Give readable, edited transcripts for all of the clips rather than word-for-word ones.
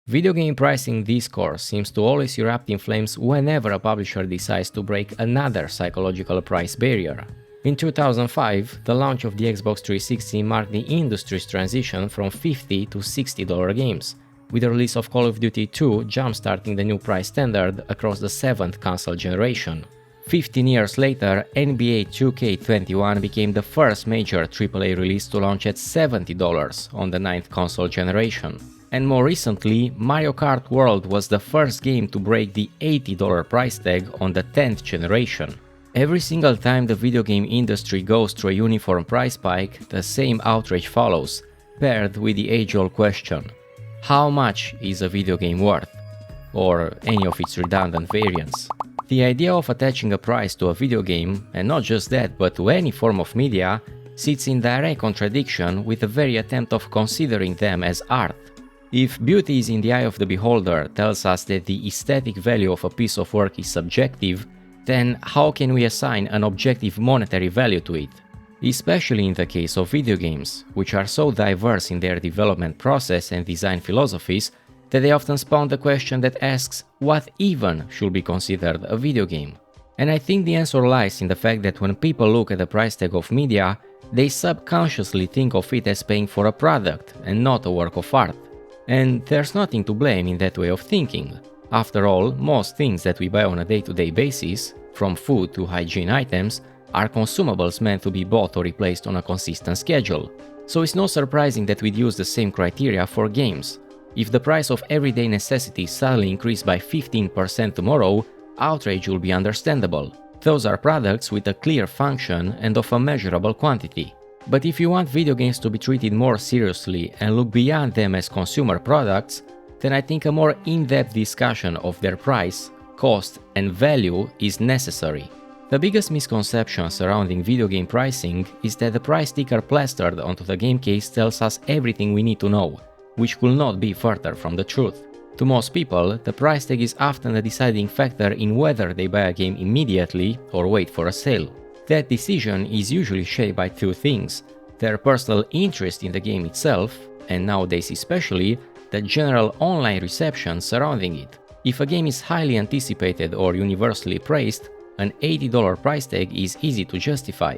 Video game pricing discourse seems to always erupt in flames whenever a publisher decides to break another psychological price barrier. In 2005, the launch of the Xbox 360 marked the industry's transition from $50 to $60 games, with the release of Call of Duty 2 jump-starting the new price standard across the 7th console generation. 15 years later, NBA 2K21 became the first major AAA release to launch at $70 on the 9th console generation. And more recently, Mario Kart World was the first game to break the $80 price tag on the 10th generation. Every single time the video game industry goes through a uniform price spike, the same outrage follows, paired with the age-old question: how much is a video game worth? Or any of its redundant variants. The idea of attaching a price to a video game, and not just that but to any form of media, sits in direct contradiction with the very attempt of considering them as art. If beauty is in the eye of the beholder tells us that the aesthetic value of a piece of work is subjective, then how can we assign an objective monetary value to it? Especially in the case of video games, which are so diverse in their development process and design philosophies that they often spawn the question that asks what even should be considered a video game. And I think the answer lies in the fact that when people look at the price tag of media, they subconsciously think of it as paying for a product and not a work of art. And there's nothing to blame in that way of thinking. After all, most things that we buy on a day-to-day basis, from food to hygiene items, are consumables meant to be bought or replaced on a consistent schedule. So it's not surprising that we'd use the same criteria for games. If the price of everyday necessities suddenly increased by 15% tomorrow, outrage will be understandable. Those are products with a clear function and of a measurable quantity. But if you want video games to be treated more seriously and look beyond them as consumer products, then I think a more in-depth discussion of their price, cost, and value is necessary. The biggest misconception surrounding video game pricing is that the price sticker plastered onto the game case tells us everything we need to know, which could not be further from the truth. To most people, the price tag is often a deciding factor in whether they buy a game immediately or wait for a sale. That decision is usually shaped by two things: their personal interest in the game itself, and nowadays especially, the general online reception surrounding it. If a game is highly anticipated or universally praised, an $80 price tag is easy to justify.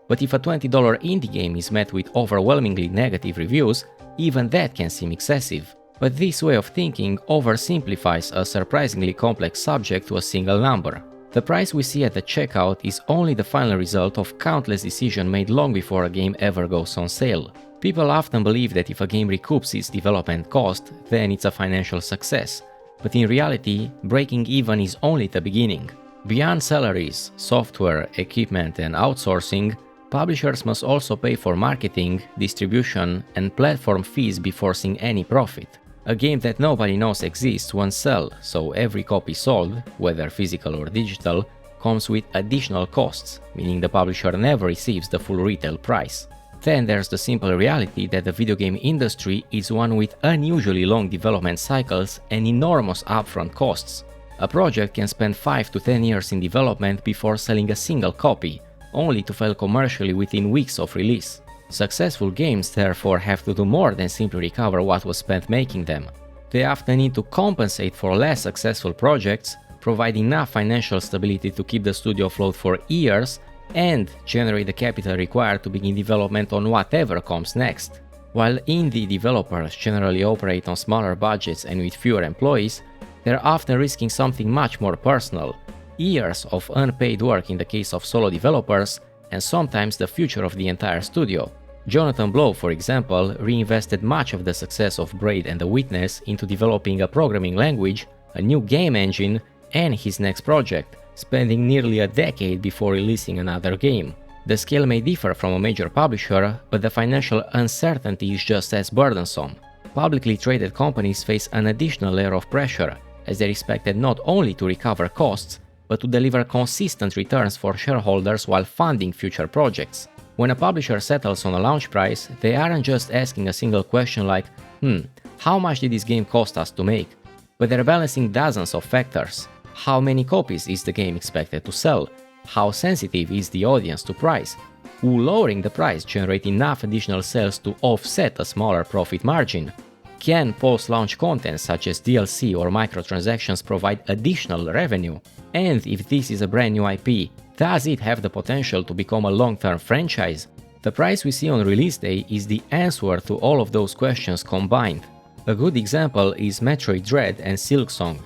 But if a $20 indie game is met with overwhelmingly negative reviews, even that can seem excessive. But this way of thinking oversimplifies a surprisingly complex subject to a single number. The price we see at the checkout is only the final result of countless decisions made long before a game ever goes on sale. People often believe that if a game recoups its development cost, then it's a financial success. But in reality, breaking even is only the beginning. Beyond salaries, software, equipment, and outsourcing, publishers must also pay for marketing, distribution, and platform fees before seeing any profit. A game that nobody knows exists won't sell, so every copy sold, whether physical or digital, comes with additional costs, meaning the publisher never receives the full retail price. Then there's the simple reality that the video game industry is one with unusually long development cycles and enormous upfront costs. A project can spend 5 to 10 years in development before selling a single copy, only to fail commercially within weeks of release. Successful games therefore have to do more than simply recover what was spent making them. They often need to compensate for less successful projects, provide enough financial stability to keep the studio afloat for years, and generate the capital required to begin development on whatever comes next. While indie developers generally operate on smaller budgets and with fewer employees, they're often risking something much more personal: years of unpaid work in the case of solo developers, and sometimes the future of the entire studio. Jonathan Blow, for example, reinvested much of the success of Braid and The Witness into developing a programming language, a new game engine, and his next project, spending nearly a decade before releasing another game. The scale may differ from a major publisher, but the financial uncertainty is just as burdensome. Publicly traded companies face an additional layer of pressure, as they're expected not only to recover costs, but to deliver consistent returns for shareholders while funding future projects. When a publisher settles on a launch price, they aren't just asking a single question like, how much did this game cost us to make? But they're balancing dozens of factors. How many copies is the game expected to sell? How sensitive is the audience to price? Will lowering the price generate enough additional sales to offset a smaller profit margin? Can post-launch content such as DLC or microtransactions provide additional revenue? And if this is a brand new IP, does it have the potential to become a long-term franchise? The price we see on release day is the answer to all of those questions combined. A good example is Metroid Dread and Silksong.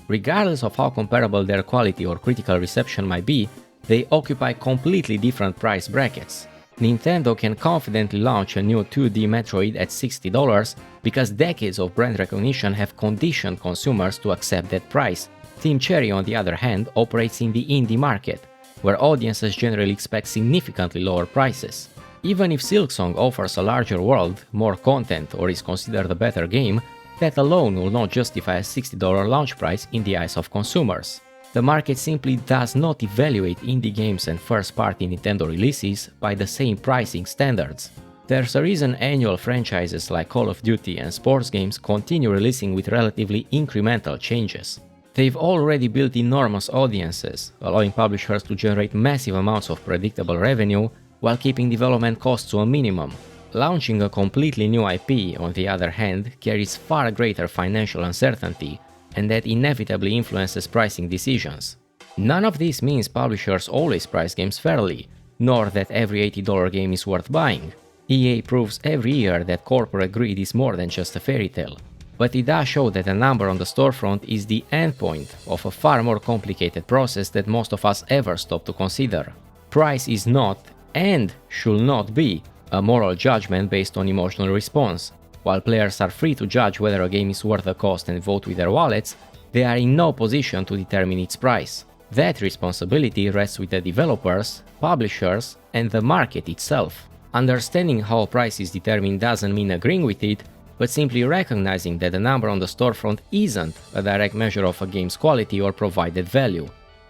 Regardless of how comparable their quality or critical reception might be, they occupy completely different price brackets. Nintendo can confidently launch a new 2D Metroid at $60 because decades of brand recognition have conditioned consumers to accept that price. Team Cherry, on the other hand, operates in the indie market, where audiences generally expect significantly lower prices. Even if Silksong offers a larger world, more content, or is considered a better game, that alone will not justify a $60 launch price in the eyes of consumers. The market simply does not evaluate indie games and first-party Nintendo releases by the same pricing standards. There's a reason annual franchises like Call of Duty and sports games continue releasing with relatively incremental changes. They've already built enormous audiences, allowing publishers to generate massive amounts of predictable revenue while keeping development costs to a minimum. Launching a completely new IP, on the other hand, carries far greater financial uncertainty, and that inevitably influences pricing decisions. None of this means publishers always price games fairly, nor that every $80 game is worth buying. EA proves every year that corporate greed is more than just a fairy tale. But it does show that a number on the storefront is the endpoint of a far more complicated process that most of us ever stop to consider. Price is not, and should not be, a moral judgment based on emotional response. While players are free to judge whether a game is worth the cost and vote with their wallets, they are in no position to determine its price. That responsibility rests with the developers, publishers, and the market itself. Understanding how a price is determined doesn't mean agreeing with it, but simply recognizing that the number on the storefront isn't a direct measure of a game's quality or provided value.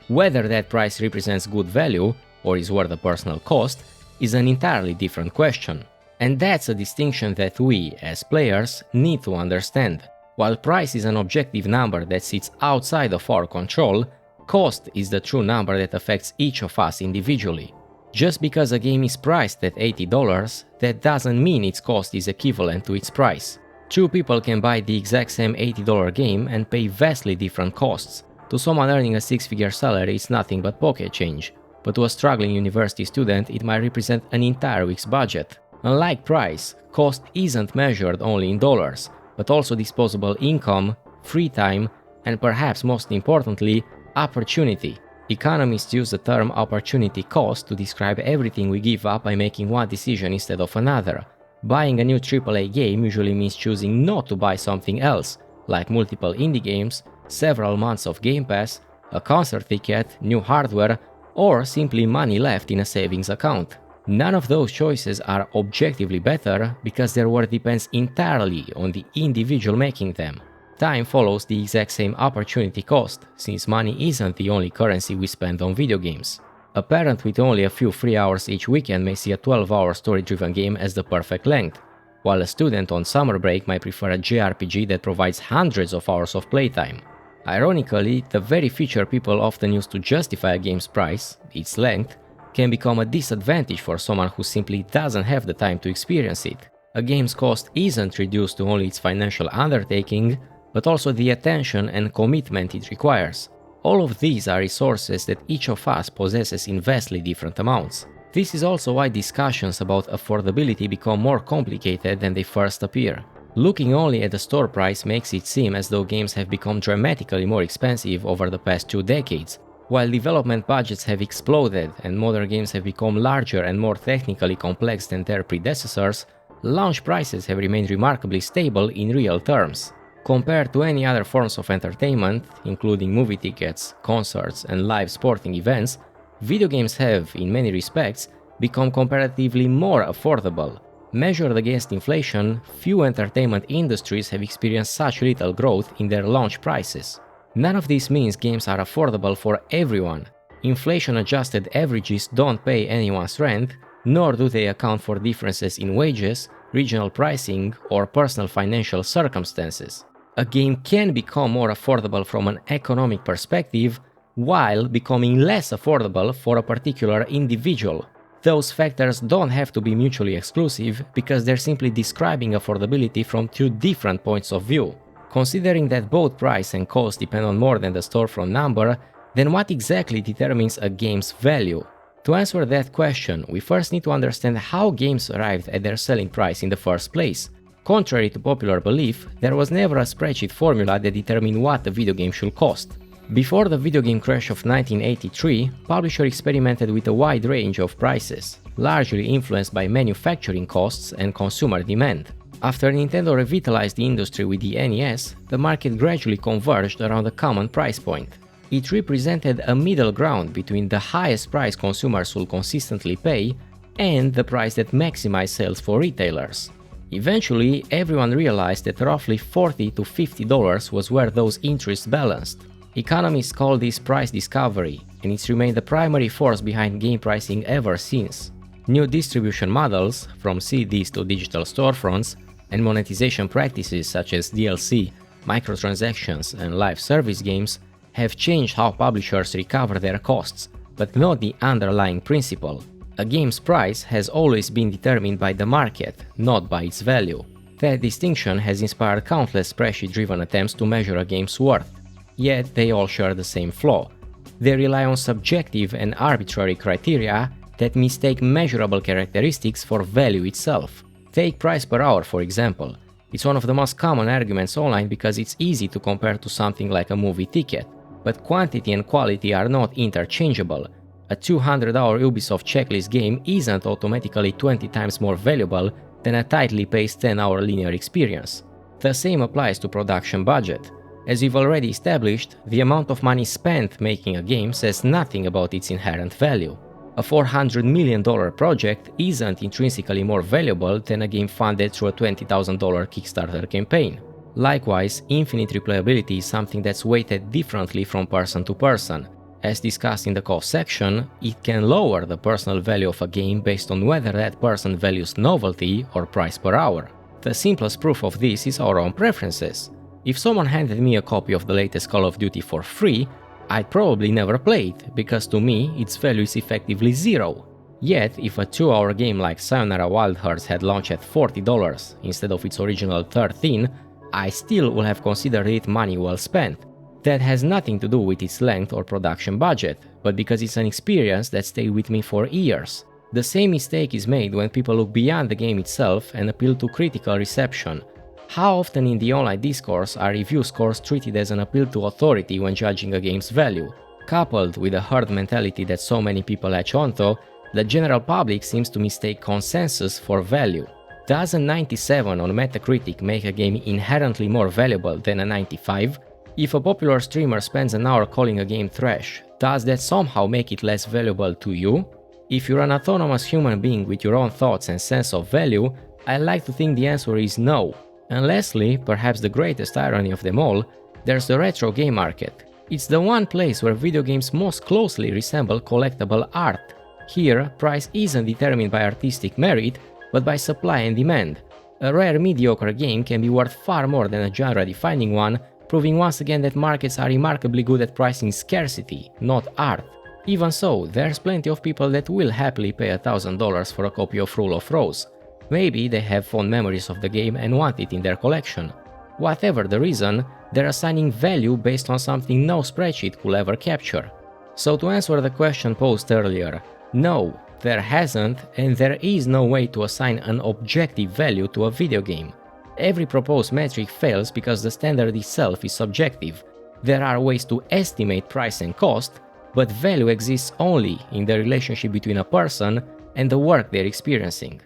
Whether that price represents good value, or is worth a personal cost, is an entirely different question. And that's a distinction that we, as players, need to understand. While price is an objective number that sits outside of our control, cost is the true number that affects each of us individually. Just because a game is priced at $80, that doesn't mean its cost is equivalent to its price. Two people can buy the exact same $80 game and pay vastly different costs. To someone earning a six-figure salary, it's nothing but pocket change, but to a struggling university student, it might represent an entire week's budget. Unlike price, cost isn't measured only in dollars, but also disposable income, free time, and perhaps most importantly, opportunity. Economists use the term opportunity cost to describe everything we give up by making one decision instead of another. Buying a new AAA game usually means choosing not to buy something else, like multiple indie games, several months of Game Pass, a concert ticket, new hardware, or simply money left in a savings account. None of those choices are objectively better because their worth depends entirely on the individual making them. Time follows the exact same opportunity cost, since money isn't the only currency we spend on video games. A parent with only a few free hours each weekend may see a 12-hour story-driven game as the perfect length, while a student on summer break might prefer a JRPG that provides hundreds of hours of playtime. Ironically, the very feature people often use to justify a game's price, its length, can become a disadvantage for someone who simply doesn't have the time to experience it. A game's cost isn't reduced to only its financial undertaking, but also the attention and commitment it requires. All of these are resources that each of us possesses in vastly different amounts. This is also why discussions about affordability become more complicated than they first appear. Looking only at the store price makes it seem as though games have become dramatically more expensive over the past 2 decades. While development budgets have exploded and modern games have become larger and more technically complex than their predecessors, launch prices have remained remarkably stable in real terms. Compared to any other forms of entertainment, including movie tickets, concerts, and live sporting events, video games have, in many respects, become comparatively more affordable. Measured against inflation, few entertainment industries have experienced such little growth in their launch prices. None of this means games are affordable for everyone. Inflation-adjusted averages don't pay anyone's rent, nor do they account for differences in wages, regional pricing, or personal financial circumstances. A game can become more affordable from an economic perspective, while becoming less affordable for a particular individual. Those factors don't have to be mutually exclusive because they're simply describing affordability from two different points of view. Considering that both price and cost depend on more than the storefront number, then what exactly determines a game's value? To answer that question, we first need to understand how games arrived at their selling price in the first place. Contrary to popular belief, there was never a spreadsheet formula that determined what a video game should cost. Before the video game crash of 1983, publishers experimented with a wide range of prices, largely influenced by manufacturing costs and consumer demand. After Nintendo revitalized the industry with the NES, the market gradually converged around a common price point. It represented a middle ground between the highest price consumers will consistently pay and the price that maximized sales for retailers. Eventually, everyone realized that roughly $40 to $50 was where those interests balanced. Economists call this price discovery, and it's remained the primary force behind game pricing ever since. New distribution models, from CDs to digital storefronts, and monetization practices such as DLC, microtransactions, and live service games have changed how publishers recover their costs, but not the underlying principle. A game's price has always been determined by the market, not by its value. That distinction has inspired countless spreadsheet-driven attempts to measure a game's worth. Yet they all share the same flaw. They rely on subjective and arbitrary criteria that mistake measurable characteristics for value itself. Take price per hour, for example. It's one of the most common arguments online because it's easy to compare to something like a movie ticket. But quantity and quality are not interchangeable. A 200-hour Ubisoft checklist game isn't automatically 20 times more valuable than a tightly paced 10-hour linear experience. The same applies to production budget. As we've already established, the amount of money spent making a game says nothing about its inherent value. A $400 million project isn't intrinsically more valuable than a game funded through a $20,000 Kickstarter campaign. Likewise, infinite replayability is something that's weighted differently from person to person. As discussed in the cost section, it can lower the personal value of a game based on whether that person values novelty or price per hour. The simplest proof of this is our own preferences. If someone handed me a copy of the latest Call of Duty for free, I'd probably never play it, because to me its value is effectively zero. Yet, if a 2-hour game like Sayonara Wild Hearts had launched at $40 instead of its original $13, I still would have considered it money well spent. That has nothing to do with its length or production budget, but because it's an experience that stayed with me for years. The same mistake is made when people look beyond the game itself and appeal to critical reception. How often in the online discourse are review scores treated as an appeal to authority when judging a game's value? Coupled with the herd mentality that so many people latch onto, the general public seems to mistake consensus for value. Does a 97 on Metacritic make a game inherently more valuable than a 95? If a popular streamer spends an hour calling a game trash, does that somehow make it less valuable to you? If you're an autonomous human being with your own thoughts and sense of value, I like to think the answer is no. And lastly, perhaps the greatest irony of them all, there's the retro game market. It's the one place where video games most closely resemble collectible art. Here, price isn't determined by artistic merit, but by supply and demand. A rare mediocre game can be worth far more than a genre-defining one, proving once again that markets are remarkably good at pricing scarcity, not art. Even so, there's plenty of people that will happily pay $1,000 for a copy of Rule of Rose. Maybe they have fond memories of the game and want it in their collection. Whatever the reason, they're assigning value based on something no spreadsheet could ever capture. So to answer the question posed earlier, no, there hasn't and there is no way to assign an objective value to a video game. Every proposed metric fails because the standard itself is subjective. There are ways to estimate price and cost, but value exists only in the relationship between a person and the work they're experiencing.